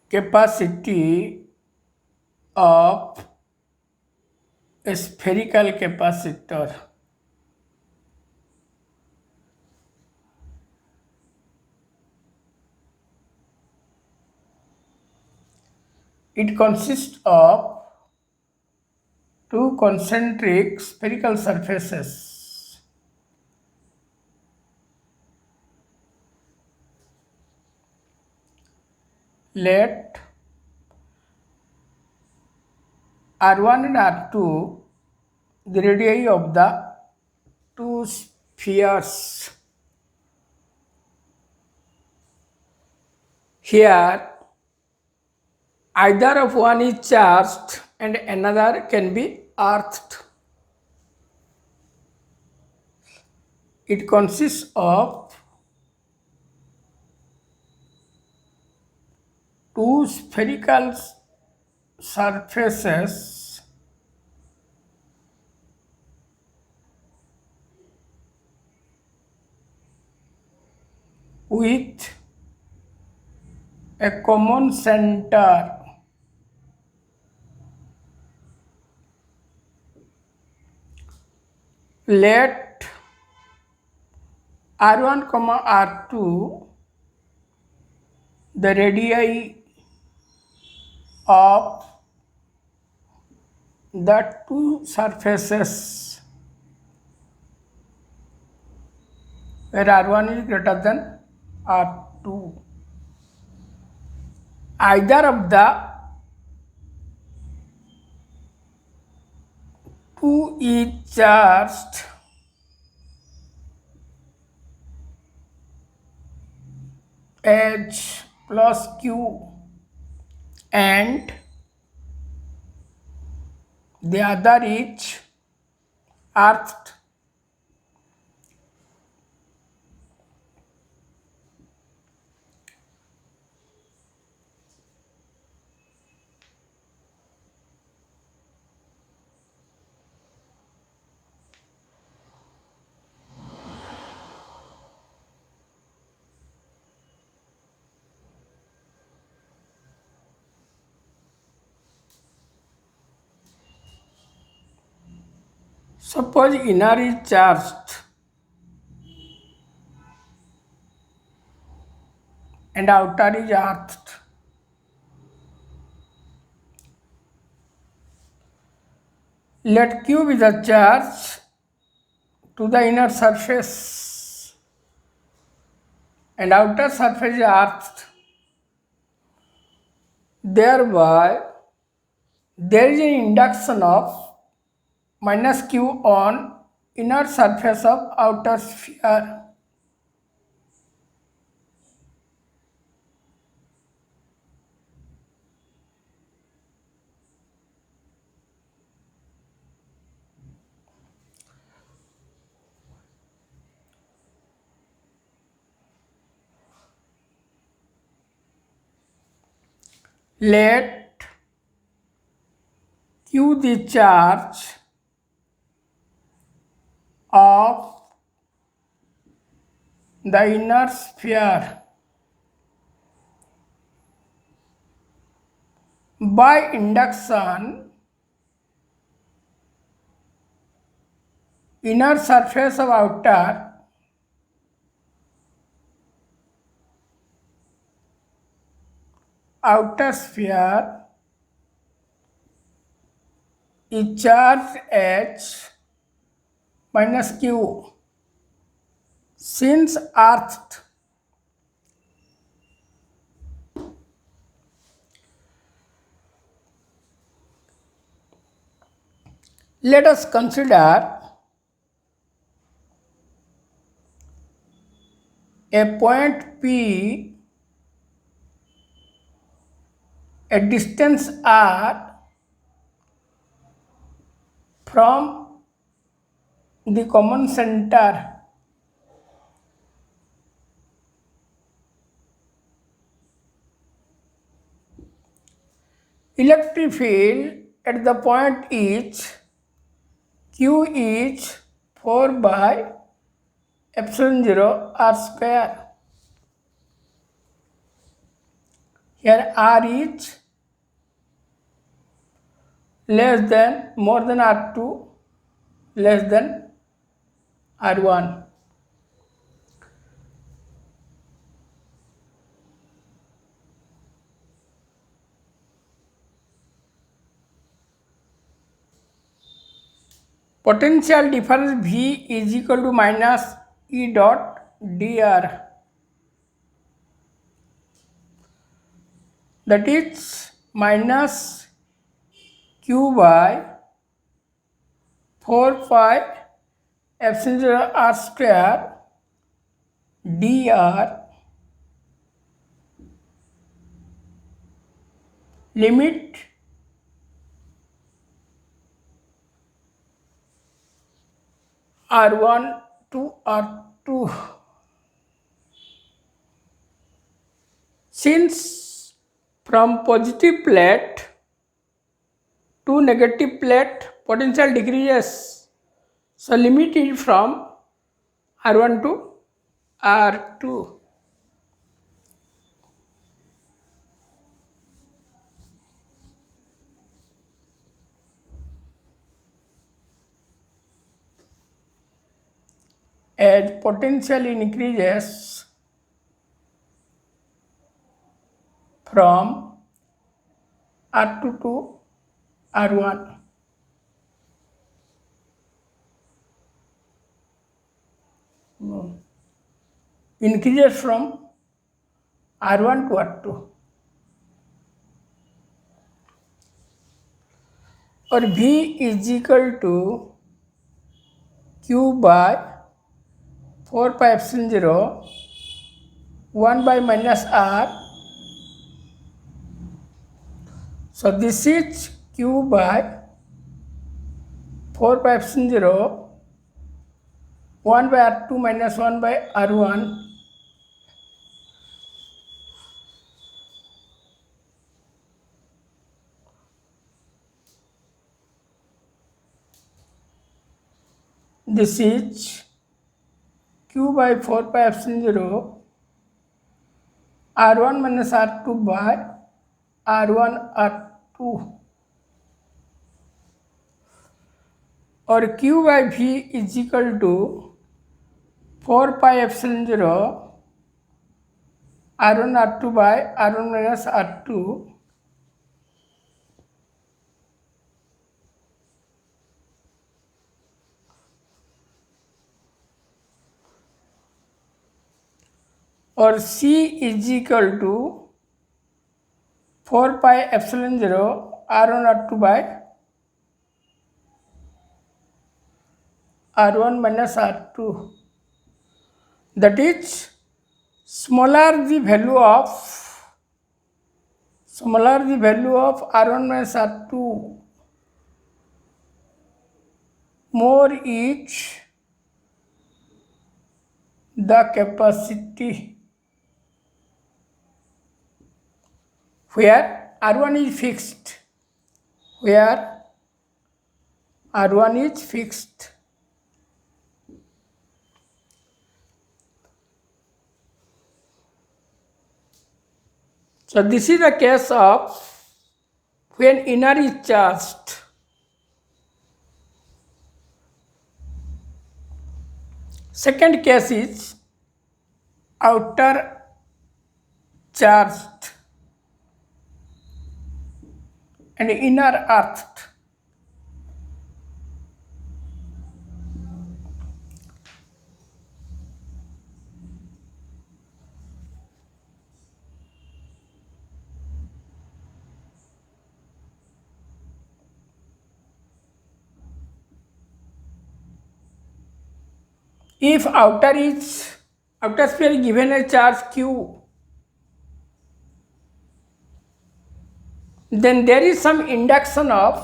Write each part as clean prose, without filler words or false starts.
capacity of a spherical capacitor. It consists of two concentric spherical surfaces. Let R1 and R2 the radii of the two spheres. Here, either of one is charged and another can be earthed. It consists of two spherical surfaces with a common center. Let R1, R2 the radii of the two surfaces where R1 is greater than R2. Either of the two is charged H plus Q and the other is earthed. Suppose inner is charged and outer is earthed. Let Q be the charge to the inner surface and outer surface is earthed. Thereby, there is an induction of minus Q on inner surface of outer sphere. Let Q the charge of the inner sphere. By induction, inner surface of outer sphere is charged H minus Q since earthed. Let us consider a point P, a distance R from the common center. Electric field at the point is Q is 4 by epsilon 0 R square. Here R is less than, more than R2, less than R1. Potential difference V is equal to minus E dot dr. That is minus Q by 4 pi epsilon 0 R square dr limit R1 to R2. Since from positive plate to negative plate potential decreases, so limit is from R1 to R2. As potential increases from R2 to R1, increases from R1 to R2, or V is equal to Q by 4 pi epsilon 0 1 by minus R. So this is Q by 4 pi epsilon 0 1 by R2 minus 1 by R1. This is Q by 4 pi epsilon 0 R1 minus R2 by R1 R2, or Q by V is equal to 4 pi epsilon 0 R1 R2 by R1 minus R2, or C is equal to 4 pi epsilon 0 R1 R2 by R1 minus R2. That is, smaller the value of R1 minus R2, more is the capacity, where R1 is fixed, So this is the case of when inner is charged. Second case is outer charged and inner earthed. If outer sphere is given a charge Q, then there is some induction of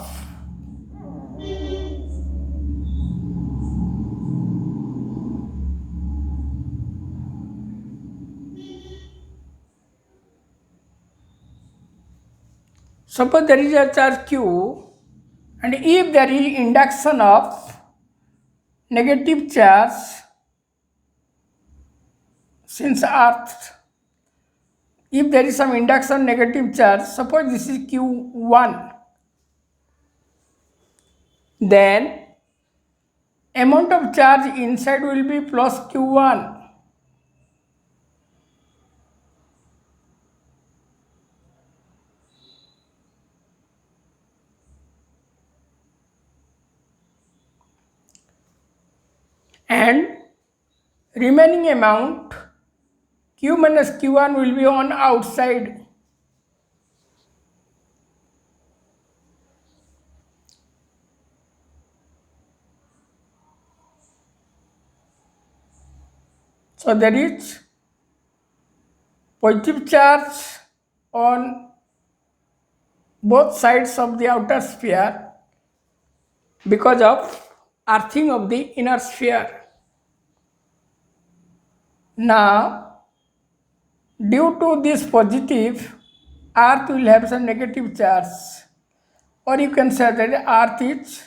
suppose there is a charge Q, and if there is induction of negative charge, since earth if there is some induction negative charge, suppose this is Q1, then amount of charge inside will be plus Q1. And remaining amount Q minus Q1 will be on outside. So there is positive charge on both sides of the outer sphere because of earthing of the inner sphere. Now, due to this positive, earth will have some negative charge, or you can say that earth is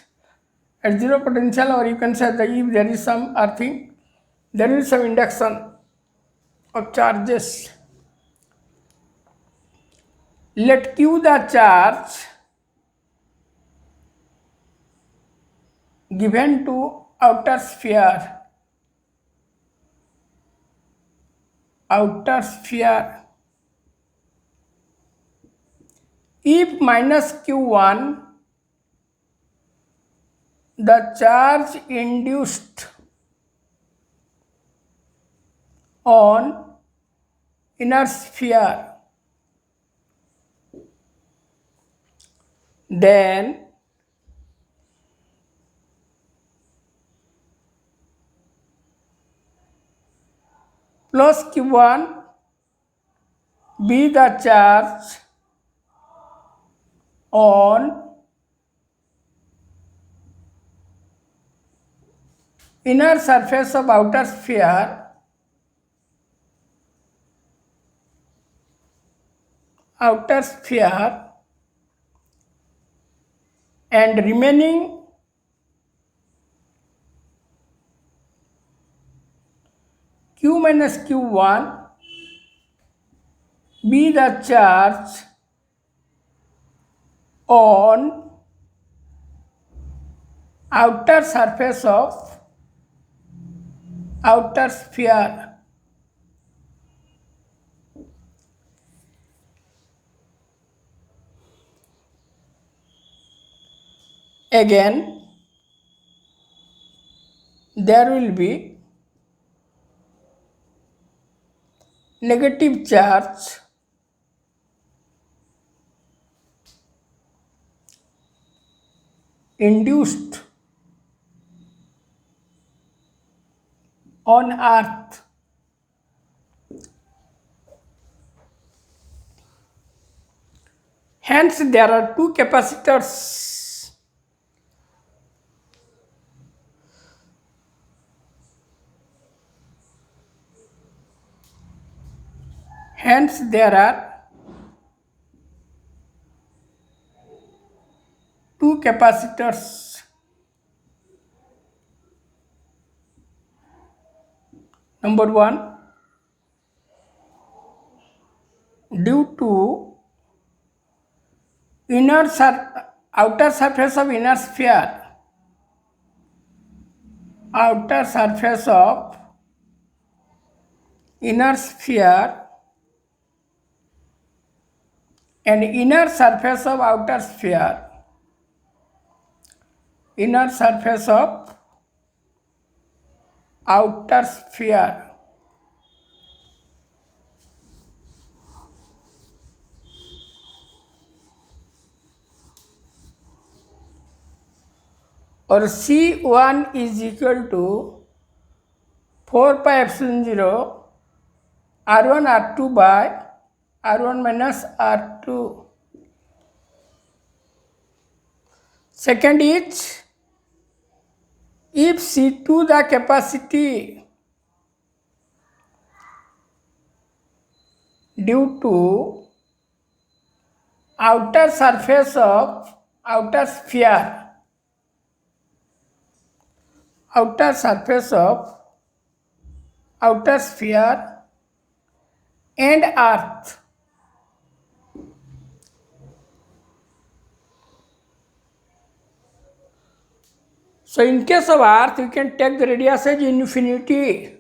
at zero potential, or you can say that if there is some earthing, there is some induction of charges. Let Q the charge given to outer sphere. If minus Q1, the charge induced on inner sphere, then plus Q1 be the charge on inner surface of outer sphere, and remaining Q minus Q1 be the charge on outer surface of outer sphere. Again, there will be negative charge induced on earth. Hence, there are two capacitors. Hence, there are two capacitors. Number one, due to outer surface of inner sphere, outer surface of inner sphere and inner surface of outer sphere, inner surface of outer sphere, or C1 is equal to 4 pi epsilon 0 R1 R2 by R1 minus R2. Second is, if C2 the capacity due to outer surface of outer sphere, outer surface of outer sphere and earth, So in case of earth, you can take the radius as infinity.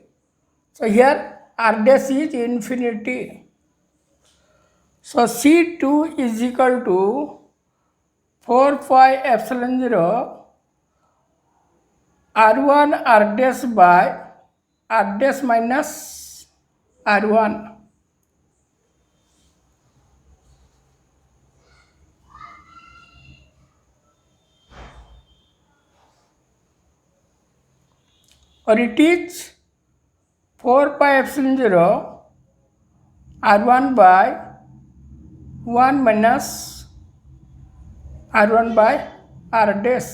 So here r dash is infinity. So C2 is equal to 4 pi epsilon 0 r1 r dash by r dash minus r1. Or it is 4 pi epsilon 0 r1 by 1 minus r1 by r dash.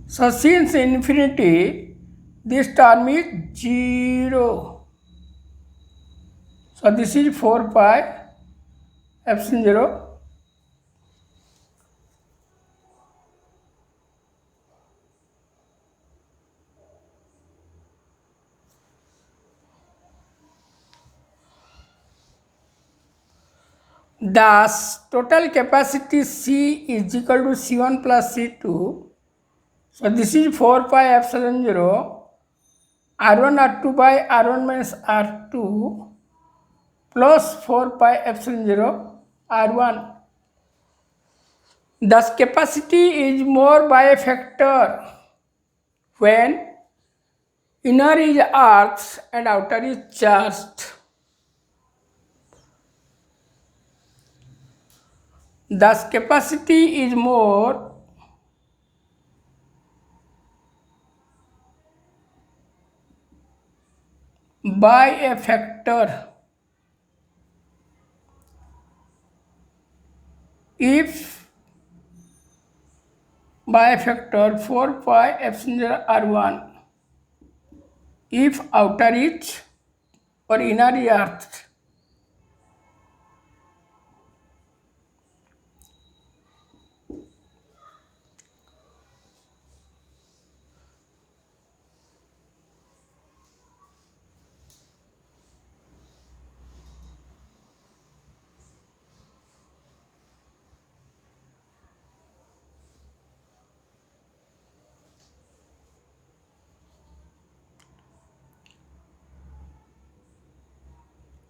So since infinity, this term is 0. So this is 4 pi epsilon 0. Thus, total capacity C is equal to C1 plus C2. So this is 4 pi epsilon 0 R1 R2 by R1 minus R2 plus 4 pi epsilon 0 R1. Thus capacity is more by a factor when inner is earth and outer is charged. Thus capacity is more by a factor if by a factor 4 pi epsilon 0 R1 if outer is or inner is earth.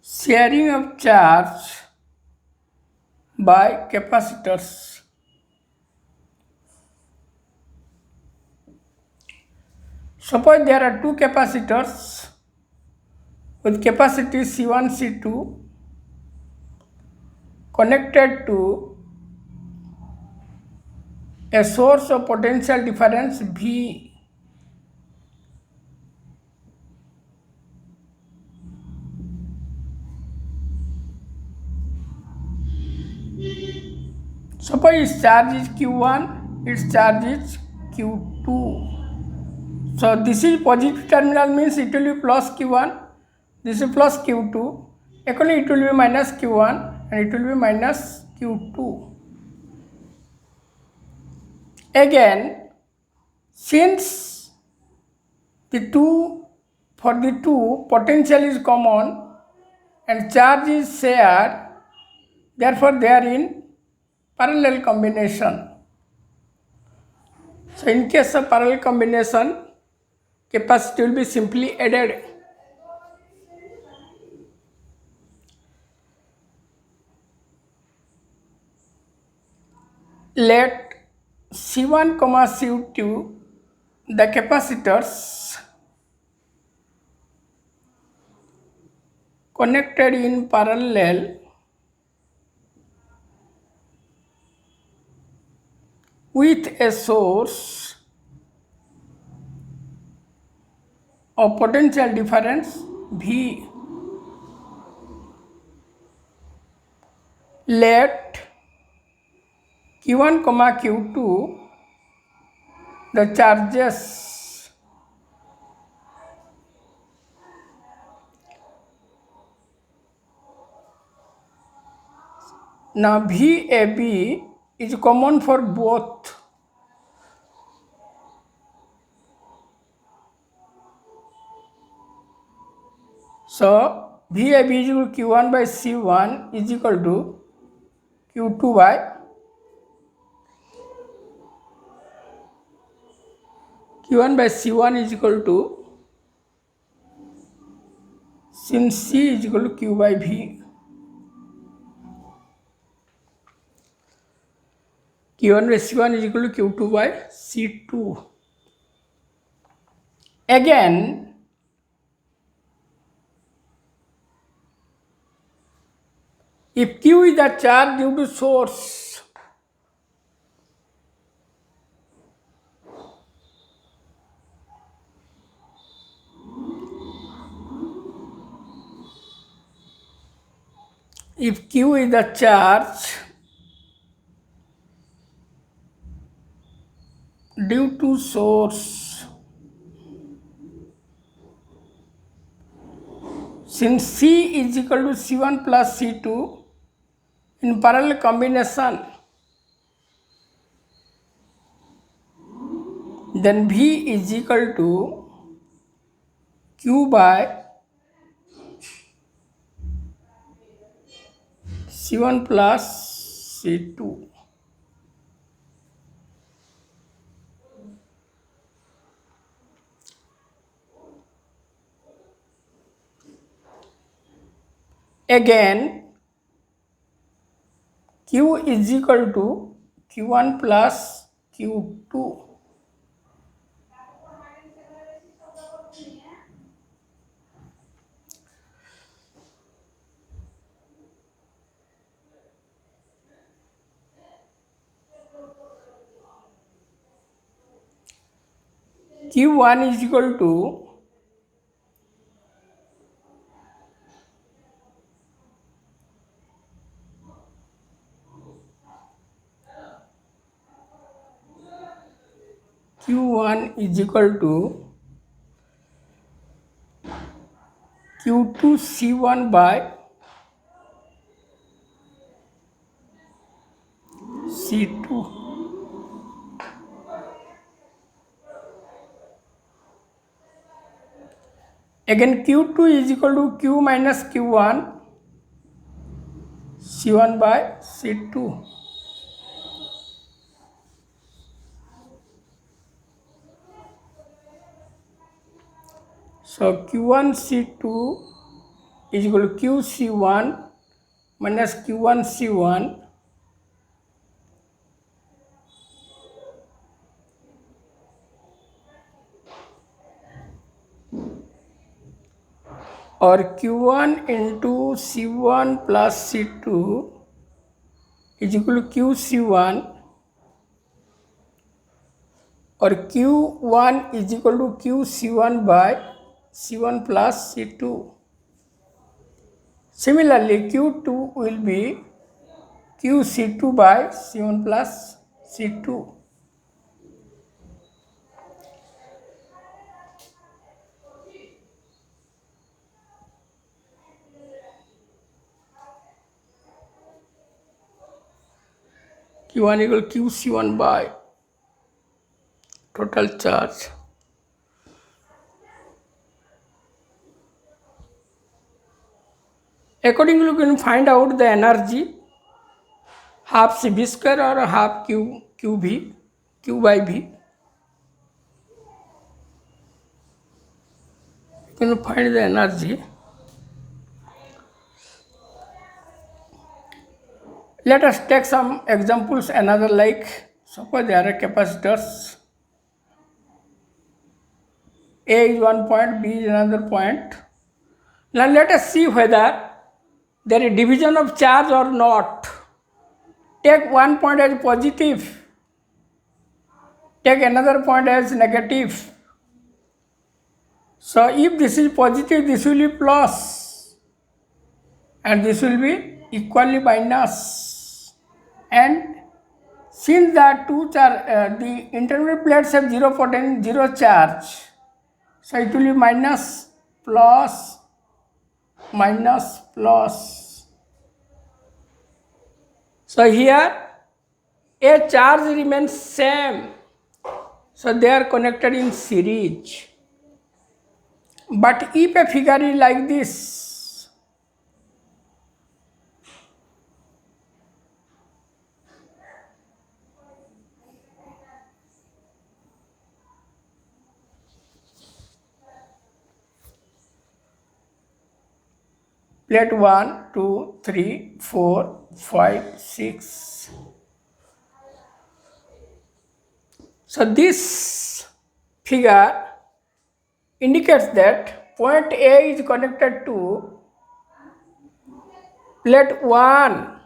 Sharing of charge by capacitors. Suppose there are two capacitors with capacity C1, C2 connected to a source of potential difference V. Suppose its charge is Q1, its charge is Q2. So this is positive terminal, means it will be plus Q1, this is plus Q2, equally it will be minus Q1 and it will be minus Q2. Again, since for the two potential is common and charge is shared, therefore they are in parallel combination. So in case of parallel combination, capacity will be simply added. Let C1, C2, the capacitors connected in parallel with a source of potential difference V. Let Q1, Q2 the charges now VAB is common for both. So VAB is equal to Q1 by C1 is equal to Q2 by Q1 by C1 is equal to, since C is equal to Q by V, Q1 by C1 is equal to Q2 by C2. Again, if Q is the charge due to source, if Q is the charge due to source, since C is equal to C1 plus C2 in parallel combination, then V is equal to Q by C1 plus C2. Again, Q is equal to Q1 plus Q2. Q1 is equal to Q1 is equal to Q2 C1 by C2. Again, Q2 is equal to Q minus Q1 C1 by C2. So Q1 C2 is equal to Q C1 minus Q1 C1 or Q1 into C1 plus C2 is equal to Q C1 or Q1 is equal to Q C1 by C1 plus C2. Similarly, Q2 will be Q C2 by C1 plus C2. Q1 equal Q C1 by total charge. Accordingly, you can find out the energy half C V square or half Q by V. You can find the energy. Let us take some examples, another like, suppose there are capacitors. A is one point, B is another point. Now let us see whether there is division of charge or not. Take one point as positive, take another point as negative. So if this is positive, this will be plus and this will be equally minus. And since the intermediate plates have zero potential, zero charge, so it will be minus, plus, minus, plus. So here a charge remains same, so they are connected in series. But if a figure is like this, plate 1, 2, 3, 4, 5, 6. So this figure indicates that point A is connected to plate 1.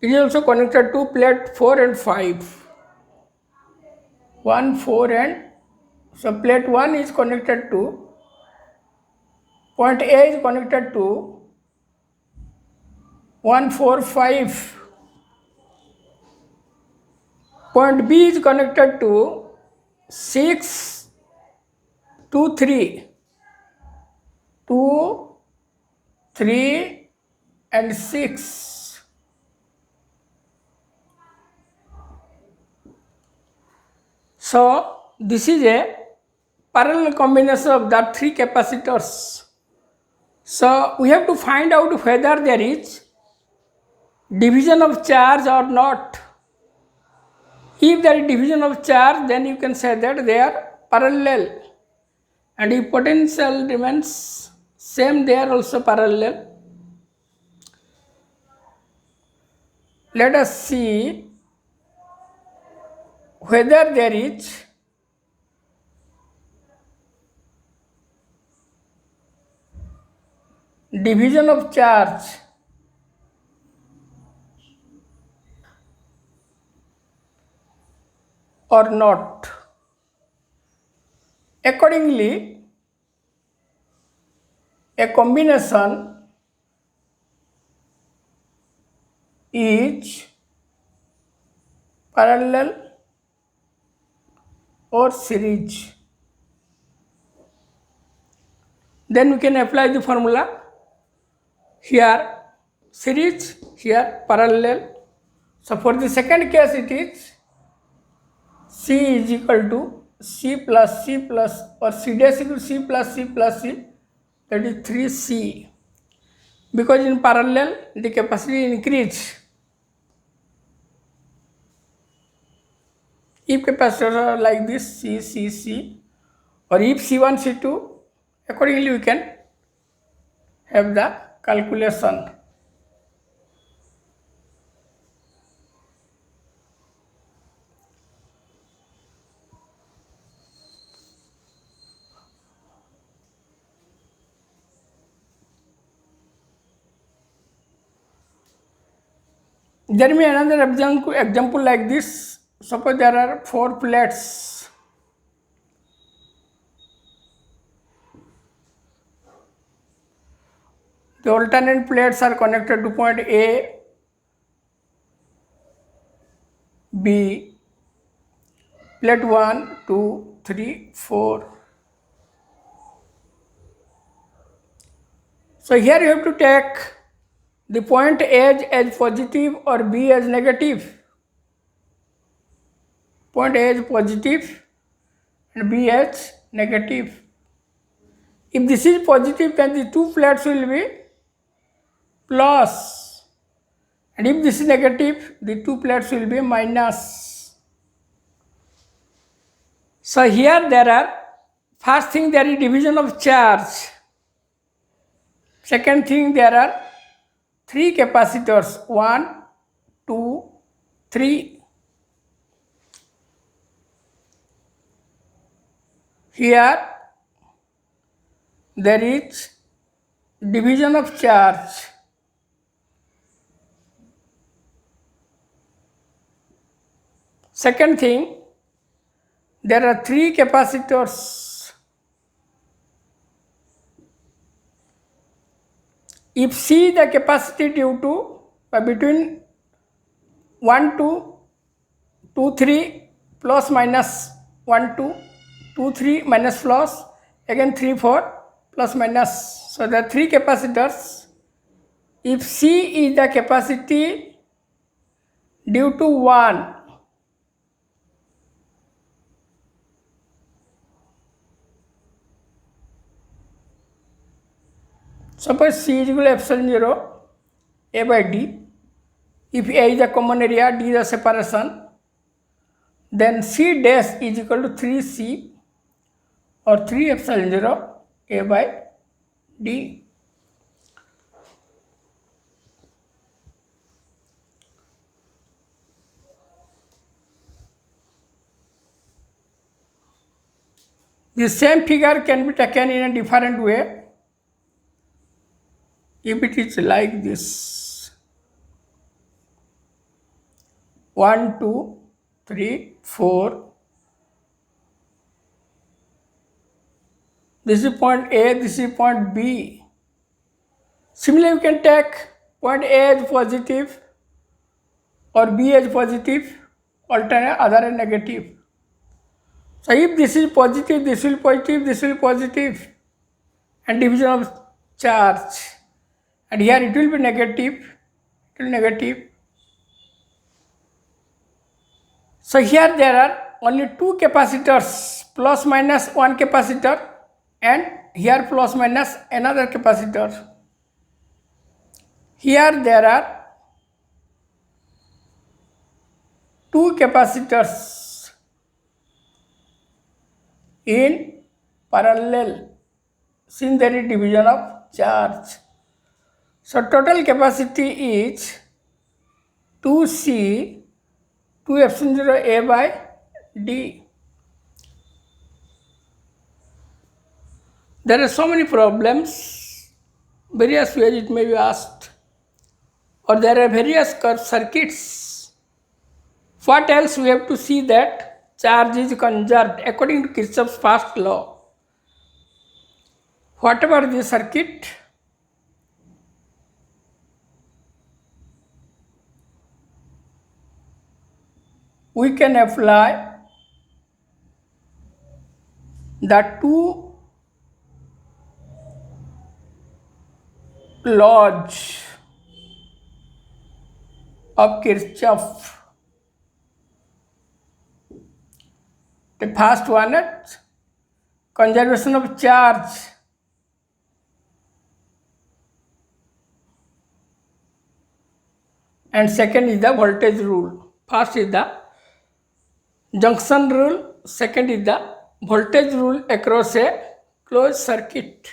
It is also connected to plate 4 and 5. 1, 4 and so plate 1 is connected to point A is connected to 1, 4, 5. Point B is connected to 6, 2, 3. 2, 3 and 6. So this is a parallel combination of the three capacitors. So we have to find out whether there is division of charge or not. If there is division of charge, then you can say that they are parallel, and if potential remains same, they are also parallel. Let us see whether there is division of charge or not. Accordingly, a combination is parallel or series. Then we can apply the formula. Here series, here parallel. So for the second case it is C is equal to C plus C plus, or C dash equal to C plus C plus C, that is 3C. Because in parallel the capacity increase. If capacitors are like this C, C, C, or if C1, C2, accordingly we can have the calculation. There may be another example like this. Suppose there are 4 plates. The alternate plates are connected to point A, B, plate 1, 2, 3, 4. So here you have to take the point A as positive or B as negative. Point A is positive and B as negative. If this is positive, then the two plates will be plus, and if this is negative, the two plates will be minus. So here there are, first thing there is division of charge. Second thing, there are 3 capacitors, 1, 2, 3. Here there is division of charge. Second thing, there are 3 capacitors. If C the capacity due to between 1 to 2, 3 plus minus 1, 2, 2, 3 minus plus, again 3, 4 plus minus. So there are 3 capacitors. If C is the capacity due to 1, suppose C is equal to epsilon 0 A by D. If A is the common area, D is the separation, then C dash is equal to 3C or 3 epsilon 0 A by D. The same figure can be taken in a different way. If it is like this, 1, 2, 3, 4. This is point A, this is point B. Similarly, you can take point A as positive or B as positive, alternate other as negative. So if this is positive, this will positive, this will positive, and division of charge. And here it will be negative, it will negative. So here there are only two capacitors, plus minus one capacitor, and here plus minus another capacitor. Here there are two capacitors in parallel since there is division of charge. So total capacity is 2C 2 epsilon 0 A by D. There are so many problems, various ways it may be asked, or there are various curved circuits. What else we have to see that charge is conserved according to Kirchhoff's first law. Whatever the circuit, we can apply the two laws of Kirchhoff. The first one is conservation of charge. And second is the voltage rule. First is the junction rule, second is the voltage rule across a closed circuit.